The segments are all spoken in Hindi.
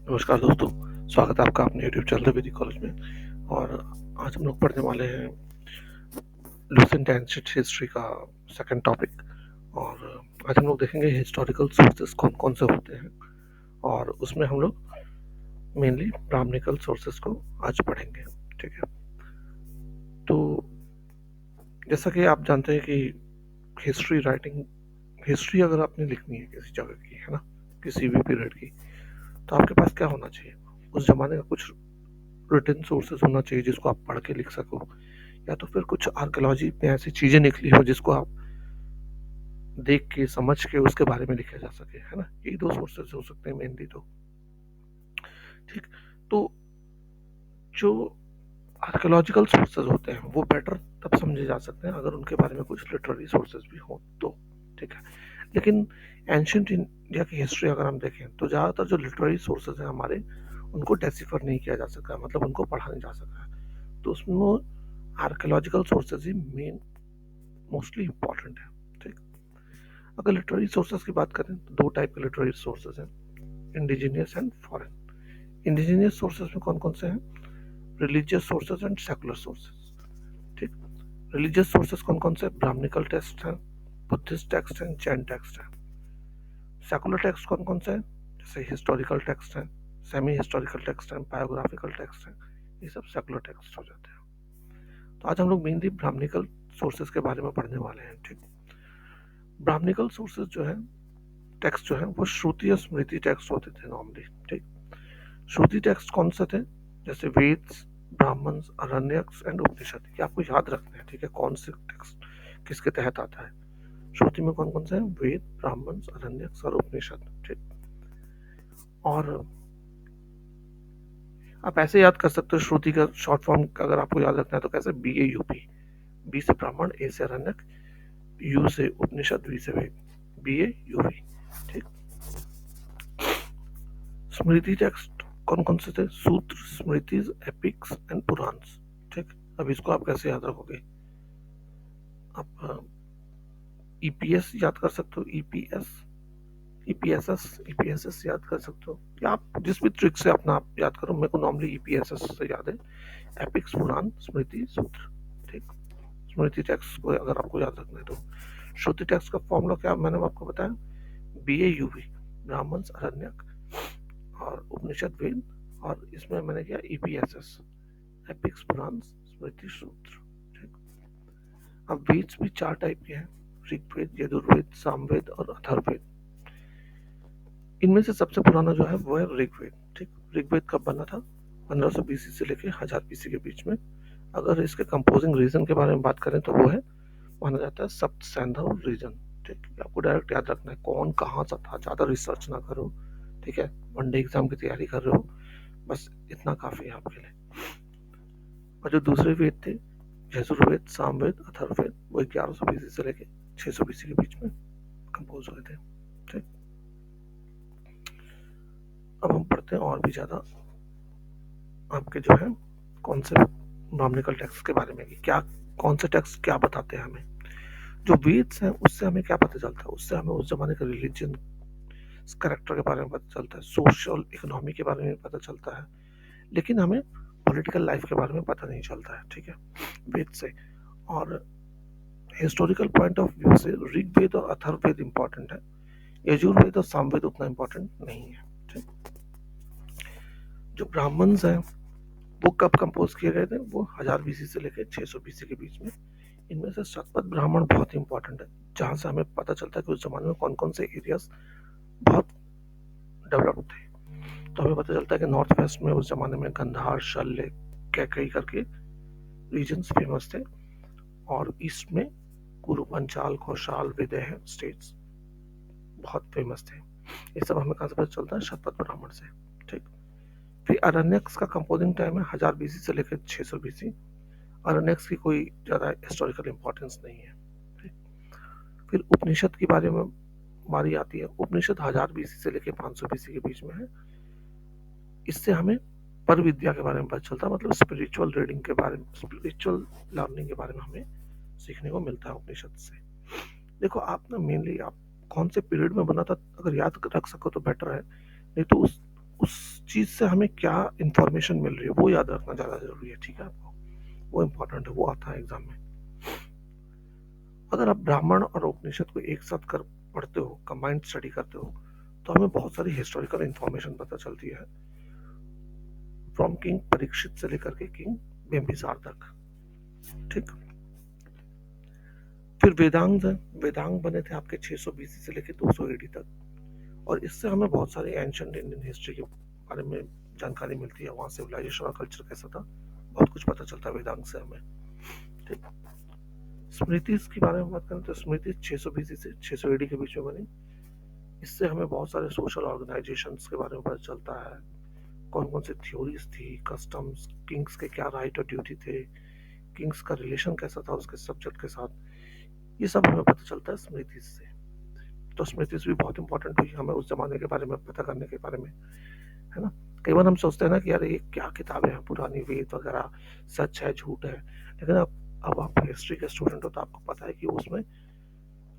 नमस्कार दोस्तों, स्वागत है आपका अपने यूट्यूब चैनल वैदिक कॉलेज में। और आज हम लोग पढ़ने वाले हैं लूसेंट एंशिएंट हिस्ट्री का सेकंड टॉपिक। और आज हम लोग देखेंगे हिस्टोरिकल सोर्सेस कौन कौन से होते हैं, और उसमें हम लोग मेनली ब्राह्मणिकल सोर्सेस को आज पढ़ेंगे। ठीक है, तो जैसा कि आप जानते हैं कि हिस्ट्री अगर आपने लिखनी है किसी जगह की, है ना, किसी भी पीरियड की, तो आपके पास क्या होना चाहिए? उस जमाने का कुछ रिटन सोर्सेस होना चाहिए जिसको आप पढ़ के लिख सको, या तो फिर कुछ आर्कियोलॉजी में ऐसी चीजें निकली हो जिसको आप देख के समझ के उसके बारे में लिखा जा सके, है ना। यही दो सोर्सेस हो सकते हैं मेनली। तो ठीक, तो जो आर्कियोलॉजिकल सोर्सेज होते हैं वो बेटर तब समझे जा सकते हैं अगर उनके बारे में कुछ लिटरेरी सोर्सेज भी हो तो। ठीक है, लेकिन एंशियंट इंडिया की हिस्ट्री अगर हम देखें तो ज़्यादातर जो लिटरेरी सोर्सेज हैं हमारे, उनको डेसिफर नहीं किया जा सका है, मतलब उनको पढ़ा नहीं जा सका है। तो उसमें आर्कियोलॉजिकल सोर्सेज ही मेन मोस्टली इम्पॉर्टेंट है। ठीक, अगर लिटरेरी सोर्सेज की बात करें तो दो टाइप के लिटरेरी सोर्सेज हैं, indigenous and foreign. Indigenous sources में कौन कौन से हैं? Religious sources and secular sources. ठीक, रिलीजियस सोर्सेज कौन कौन से? ब्राह्मणिकल टेक्स्ट हैं, बुद्धिस्ट टेक्स्ट हैं, जैन टेक्स्ट हैं। सेकुलर टेक्स्ट कौन कौन से हैं? जैसे हिस्टोरिकल टेक्स्ट हैं, सेमी हिस्टोरिकल टेक्स्ट हैं, बायोग्राफिकल टेक्स्ट हैं। ये सब सेकुलर टेक्स्ट हो जाते हैं। तो आज हम लोग मेनली ब्राह्मणिकल सोर्सेज के बारे में पढ़ने वाले हैं। ठीक, ब्राह्मणिकल सोर्सेज जो है, टेक्स्ट जो है, वो श्रुति और स्मृति टेक्स्ट होते थे नॉर्मली। ठीक, श्रुति टेक्स्ट कौन से थे? जैसे वेद्स, ब्राह्मण्स, अरण्यक्स एंड उपनिषद। ये आपको याद रखना है, ठीक है, कौन से टेक्स्ट किसके तहत आता है। श्रुति में कौन कौन से हैं? वेद, ब्राह्मण्स, अरण्यक्स और उपनिषद। ठीक, और आप ऐसे याद कर सकते हो श्रुति का शॉर्ट फॉर्म अगर आपको याद रखना है तो कैसे? B A U P. B से ब्राह्मण, ए से अरण्यक, यू से उपनिषद, वी से वेद, बी ए यू वी। ठीक, स्मृति टेक्स्ट कौन कौन से थे? सूत्र, स्मृतिज, एपिक्स एंड पुराण्स। ठीक, अब इसको आप कैसे याद रखोगे? आप ईपीएस याद कर सकते हो, ईपीएस, ईपीएसएस याद कर सकते हो, या आप जिस भी ट्रिक से अपना आप याद करो। मेरे को नॉर्मली ईपीएसएस से याद है, एपिक्स, पुराण, स्मृति, सूत्र। ठीक, स्मृति टेक्स्ट को अगर आपको याद रखना है तो श्रुति टेक्स्ट का फॉर्मूला क्या मैंने आपको बताया? B A U V, Brahmanas, Aranyaka और उपनिषद, वेद, और इसमें मैंने किया ईपीएसएस, एपिक्स, पुराण, स्मृति, सूत्र। ठीक, अब वेद्स भी चार टाइप के हैं, ऋग्वेद, यजुर्वेद, सामवेद और अथर्ववेद। इनमें से सबसे पुराना जो है वो है ऋग्वेद। ठीक, ऋग्वेद कब बना था? 1500 बीसी से लेके 1000 बीसी के बीच में। अगर इसके कंपोजिंग रीजन के बारे में बात करें तो वो है, माना जाता है, सप्त सैंधव रीजन। ठीक, आपको डायरेक्ट याद रखना है कौन कहाँ सा था, ज़्यादा रिसर्च ना करो। ठीक है, वनडे एग्जाम की तैयारी कर रहे हो, बस इतना काफ़ी है आपके लिए। और जो दूसरे वेद थे, यजुर्वेद, सामवेद, अथर्ववेद, वो 1100 बीसी से लेके 600 बीसी के बीच में कंपोज हुए थे। ठीक, अब हम पढ़ते हैं और भी ज़्यादा आपके जो है कौन से ब्राह्मणिकल टेक्स्ट के बारे में, कि क्या कौन से टेक्स्ट क्या बताते हैं हमें। जो वेद्स हैं उससे हमें क्या पता चलता है? उससे हमें उस जमाने के रिलीजन करेक्टर के बारे में पता चलता है, सोशल इकोनॉमी के बारे में पता चलता है, लेकिन हमें पॉलिटिकल लाइफ के बारे में पता नहीं चलता है। ठीक है, वेद से। और हिस्टोरिकल पॉइंट ऑफ व्यू से ऋग्वेद और अथर्ववेद इंपॉर्टेंट है, यजुर्वेद और सामवेद उतना इंपॉर्टेंट नहीं है। ठीक, जो ब्राह्मण्स हैं वो कब कंपोज किए गए थे? वो 1000 बीसी से लेकर 600 बीसी के बीच में। इनमें से शतपथ ब्राह्मण बहुत इंपॉर्टेंट है, जहाँ से हमें पता चलता है कि उस जमाने में कौन कौन से एरियाज बहुत डेवलप थे। तो हमें पता चलता है कि नॉर्थ वेस्ट में उस जमाने में गंधार, शल्य, कैकई करके रीजन्स फेमस थे, और ईस्ट में कुरु, पंचाल, कौशाल, विदेह स्टेट्स बहुत फेमस थे। ये सब हमें कहाँ से पता चलता है? शतपथ ब्राह्मण से। ठीक, फिर अरण्यक्स का कंपोजिंग टाइम है 1000 बीसी से लेकर 600 बीसी। अरण्यक्स की कोई ज़्यादा हिस्टोरिकल इंपॉर्टेंस नहीं है। ठीक, फिर उपनिषद के बारे में बारी आती है। उपनिषद 1000 बीसी से लेकर 500 बीसी के बीच में है। इससे हमें पर विद्या के बारे में पता चलता है, मतलब स्पिरिचुअल रीडिंग के बारे में, स्पिरिचुअल लर्निंग के बारे में हमें सीखने को मिलता है उपनिषद से। देखो आप ना, मेनली आप कौन से पीरियड में बना था अगर याद रख सको तो बेटर है, नहीं तो उस उस चीज से हमें क्या इंफॉर्मेशन मिल रही है वो याद रखना ज्यादा जरूरी है, ठीक है आपको, वो इम्पोर्टेंट है, वो आता है एग्जाम में। अगर आप ब्राह्मण और उपनिषद को एक साथ कर पढ़ते हो, कंबाइंड स्टडी करते हो, तो हमें बहुत सारी हिस्टोरिकल इंफॉर्मेशन पता चलती है, फ्रॉम किंग परीक्षित से लेकर के किंग बिंबिसार तक, ठीक। फिर वेदांग है, वेदांग बने थे आपके 600 बीसी से लेकर 200 एडी तक, और इससे हमें बहुत सारी एंशिएंट इंडियन हिस्ट्री के बारे में जानकारी मिलती है, वहाँ सिविलाइजेशन और कल्चर कैसा था, बहुत कुछ पता चलता है वेदांग से हमें, ठीक। स्मृति के बारे में बात करें तो स्मृति 600 बीसी से 600 एडी के बीच में बनी। इससे हमें बहुत सारे सोशल ऑर्गेनाइजेशंस के बारे में पता चलता है, कौन कौन सी थ्योरीज थी, कस्टम्स, किंग्स के क्या राइट और ड्यूटी थे, किंग्स का रिलेशन कैसा था उसके सब्जेक्ट के साथ, ये सब हमें पता चलता है स्मृति से। तो स्मृति भी बहुत इंपॉर्टेंट हुई हमें उस जमाने के बारे में पता करने के बारे में, है ना। कई बार हम सोचते हैं ना कि यार ये क्या किताबें हैं पुरानी, वेद वगैरह, सच है झूठ है, लेकिन अब आप हिस्ट्री के स्टूडेंट हो तो आपको पता है कि उसमें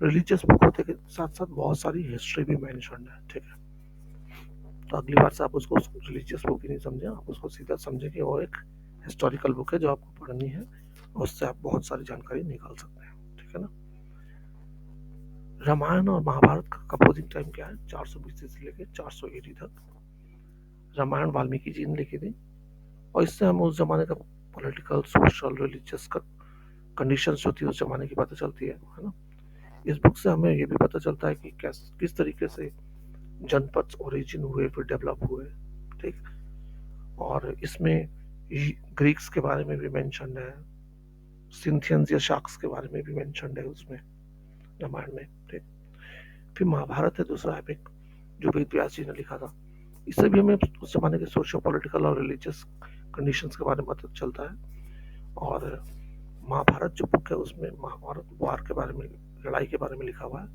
रिलीजियस बुक होते के साथ साथ बहुत सारी हिस्ट्री भी मेंशन है, ठीक है। तो अगली बार से आप उसको रिलीजियस बुक ही नहीं समझे, आप उसको सीधा समझे कि वो एक हिस्टोरिकल बुक है जो आपको पढ़नी है, और उससे आप बहुत सारी जानकारी निकाल सकते हैं, ठीक है ना। रामायण और महाभारत का कंपोजिंग टाइम क्या है? 400 बीसी से लेकर 400 एडी तक। रामायण वाल्मीकि जी ने लिखी थी, और इससे हमें उस जमाने का पॉलिटिकल, सोशल, रिलीजियस का कंडीशंस जो थी उस जमाने की पता चलती है ना। इस बुक से हमें ये भी पता चलता है कि किस तरीके से जनपद ओरिजिन हुए, फिर डेवलप हुए, ठीक। और इसमें ग्रीक्स के बारे में भी मेंशन है, सिंथियंस या शाक्स के बारे में भी मेंशन है उसमें, रामायण में, ठीक। फिर महाभारत है दूसरा एपिक जो वेद व्यास जी ने लिखा था, इससे भी हमें उस जमाने के सोशियो पॉलिटिकल और रिलीजियस कंडीशंस के बारे में पता चलता है। और महाभारत जो बुक है उसमें महाभारत वार के बारे में, लड़ाई के बारे में लिखा हुआ है,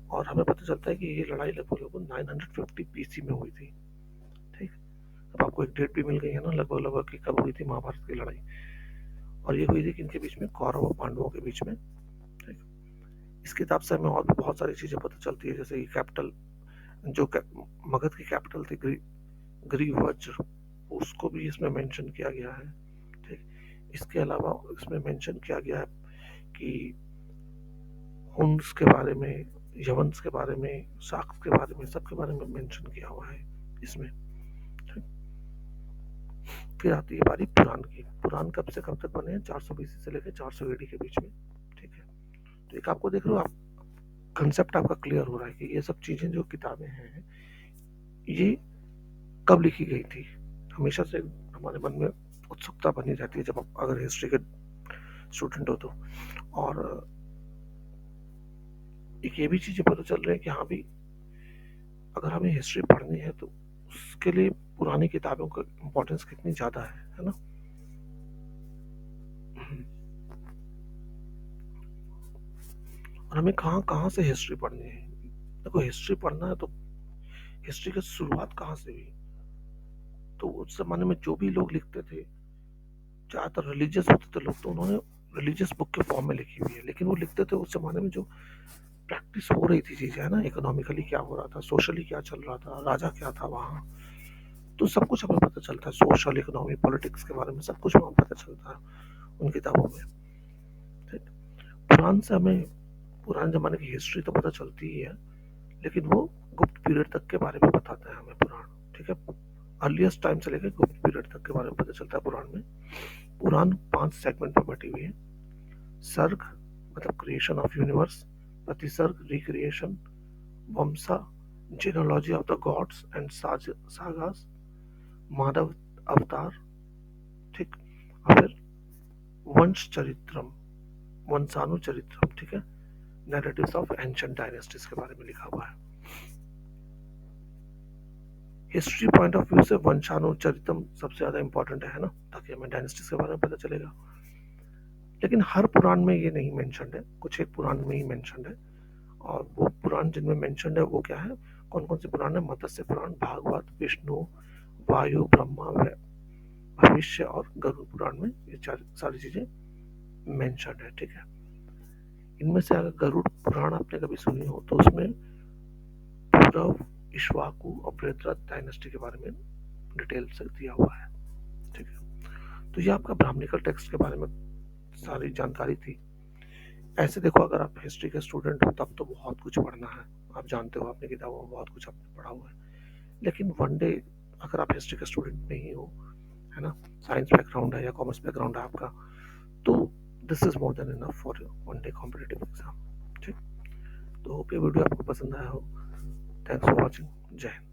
और हमें पता चलता है कि ये लड़ाई लगभग 950 बीसी में हुई थी, ठीक। अब आपको एक डेट भी मिल गई है ना लगभग लगभग कि कब हुई थी महाभारत की लड़ाई, और ये हुई थी किनके बीच में? कौरव और पांडवों के बीच में, ठीक। इस किताब से हमें और भी बहुत सारी चीजें पता चलती है, जैसे कि कैपिटल जो मगध की कैपिटल थी ग्रीवज्र, उसको भी इसमें मेंशन किया गया है, ठीक। इसके अलावा इसमें मेंशन किया गया है कि हुन्स के बारे में, यवंस के बारे में, साक्स के बारे में, सबके बारे में मेंशन किया हुआ है इसमें, ठीक। फिर आती है बारी पुराण की। पुराण कब से कब तक बने हैं? 400 बीसी से लेकर 400 एडी के बीच में, ठीक है। तो एक आपको देख रहे हो आप, कंसेप्ट आपका क्लियर हो रहा है कि ये सब चीजें जो किताबें हैं ये कब लिखी गई थी। हमेशा से हमारे मन में उत्सुकता बनी रहती है जब आप अगर हिस्ट्री के स्टूडेंट हो तो। और एक ये भी चीजें पता चल रही है कि हाँ भी अगर हमें हिस्ट्री पढ़नी है तो उसके लिए पुरानी किताबों का इम्पोर्टेंस कितनी ज्यादा है ना। और हमें कहाँ कहाँ से हिस्ट्री पढ़नी है? देखो हिस्ट्री पढ़ना है तो हिस्ट्री की शुरुआत कहाँ से हुई? तो उस जमाने में जो भी लोग लिखते थे, ज्यादातर रिलीजियस होते थे लोग, तो उन्होंने रिलीजियस बुक के फॉर्म में लिखी हुई है, लेकिन वो लिखते थे उस जमाने में जो प्रैक्टिस हो रही थी चीजें, है ना, इकोनॉमिकली क्या हो रहा था, सोशली क्या चल रहा था, राजा क्या था वहाँ, तो सब कुछ हमें पता चलता है, सोशल, इकोनॉमी, पॉलिटिक्स के बारे में सब कुछ वहाँ पता चलता है उन किताबों में, ठीक। पुराण से हमें पुराने जमाने की हिस्ट्री तो पता चलती ही है, लेकिन वो गुप्त पीरियड तक के बारे में बताता है हमें पुराण, ठीक है। अर्लीस्ट टाइम से लेकर गुप्त पीरियड तक के बारे में पता चलता है पुराण में। पुराण 5 सेगमेंट में बटी हुई है। सर्ग मतलब क्रिएशन ऑफ यूनिवर्स, प्रतिसर्ग रिक्रिएशन, वंशा genealogy of the gods and sagas, मानव अवतार, ठीक। और फिर वंश चरित्रम, वंशानुचरित्रम, ठीक है, नैरेटिव्स ऑफ एंशिएंट डायनेस्टीज के बारे में लिखा हुआ है। हिस्ट्री पॉइंट ऑफ व्यू से वंशानुचरितम सबसे ज्यादा इंपॉर्टेंट है ना, ताकि हमें डायनेस्टीज के बारे में पता चलेगा। लेकिन हर पुराण में ये नहीं मेंशन्ड है, कुछ एक पुराण में ही मेंशन्ड है, और वो पुराण जिनमें मेंशन्ड है वो क्या है, कौन कौन से पुराण है? मत्स्य पुराण, भागवत, विष्णु, वायु, ब्रह्मा, भविष्य और गरुड़ पुराण में ये सारी चीजें मेंशन्ड है, ठीक है। इनमें से अगर गरुड़ पुराण आपने कभी सुनी हो तो उसमें पूरव, इक्ष्वाकु और बृहद्रथ डायनेस्टी के बारे में डिटेल से दिया हुआ है। ठीक है, तो ये आपका ब्राह्मणिकल टेक्स्ट के बारे में सारी जानकारी थी। ऐसे देखो, अगर आप हिस्ट्री के स्टूडेंट हो तब तो बहुत कुछ पढ़ना है, आप जानते हो, अपनी किताबों में बहुत कुछ आपने पढ़ा हुआ है। लेकिन वन डे अगर आप हिस्ट्री के स्टूडेंट नहीं हो, है ना, साइंस बैकग्राउंड है या कॉमर्स बैकग्राउंड है आपका, तो this is more than enough for one day competitive exam. ठीक, तो होप ये वीडियो आपको पसंद आया हो। Thanks for watching. जय हिंद।